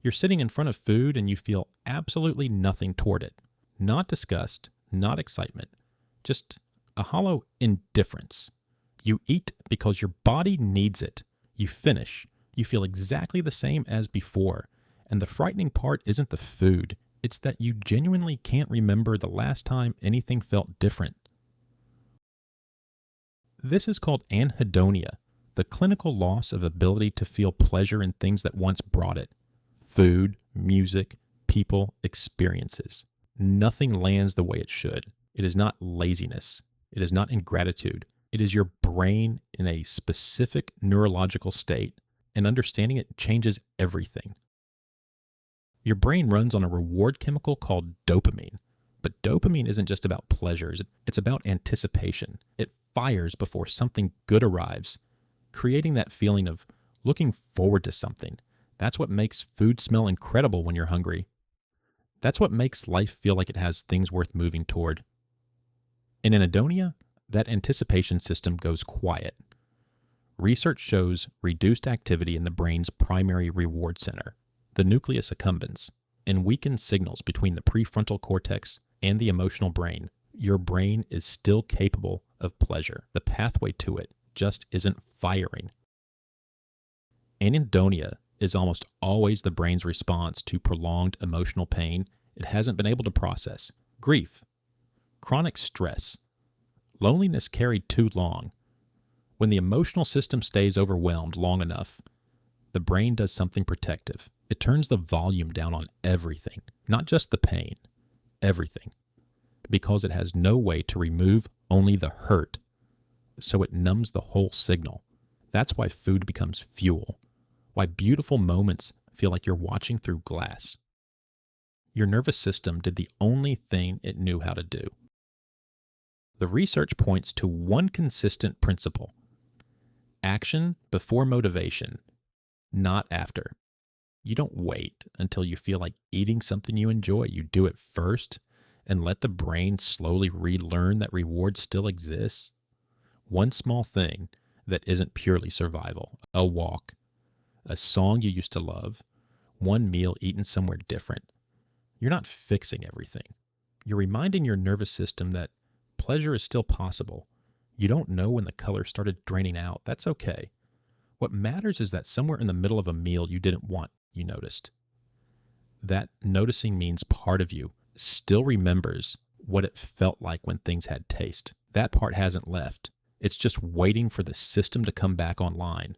You're sitting in front of food and you feel absolutely nothing toward it. Not disgust, not excitement, just a hollow indifference. You eat because your body needs it. You finish. You feel exactly the same as before. And the frightening part isn't the food. It's that you genuinely can't remember the last time anything felt different. This is called anhedonia, the clinical loss of ability to feel pleasure in things that once brought it. Food, music, people, experiences. Nothing lands the way it should. It is not laziness. It is not ingratitude. It is your brain in a specific neurological state, and understanding it changes everything. Your brain runs on a reward chemical called dopamine. But dopamine isn't just about pleasures. It's about anticipation. It fires before something good arrives, creating that feeling of looking forward to something. That's what makes food smell incredible when you're hungry. That's what makes life feel like it has things worth moving toward. In anhedonia, that anticipation system goes quiet. Research shows reduced activity in the brain's primary reward center, the nucleus accumbens, and weakened signals between the prefrontal cortex and the emotional brain. Your brain is still capable of pleasure. The pathway to it just isn't firing. Anhedonia is almost always the brain's response to prolonged emotional pain it hasn't been able to process. Grief, chronic stress, loneliness carried too long. When the emotional system stays overwhelmed long enough, the brain does something protective. It turns the volume down on everything, not just the pain, everything, because it has no way to remove only the hurt, so it numbs the whole signal. That's why food becomes fuel, why beautiful moments feel like you're watching through glass. Your nervous system did the only thing it knew how to do. The research points to one consistent principle: action before motivation, not after. You don't wait until you feel like eating something you enjoy. You do it first and let the brain slowly relearn that reward still exists. One small thing that isn't purely survival, a walk, a song you used to love, one meal eaten somewhere different. You're not fixing everything. You're reminding your nervous system that pleasure is still possible. You don't know when the color started draining out. That's okay. What matters is that somewhere in the middle of a meal you didn't want, you noticed. That noticing means part of you still remembers what it felt like when things had taste. That part hasn't left. It's just waiting for the system to come back online.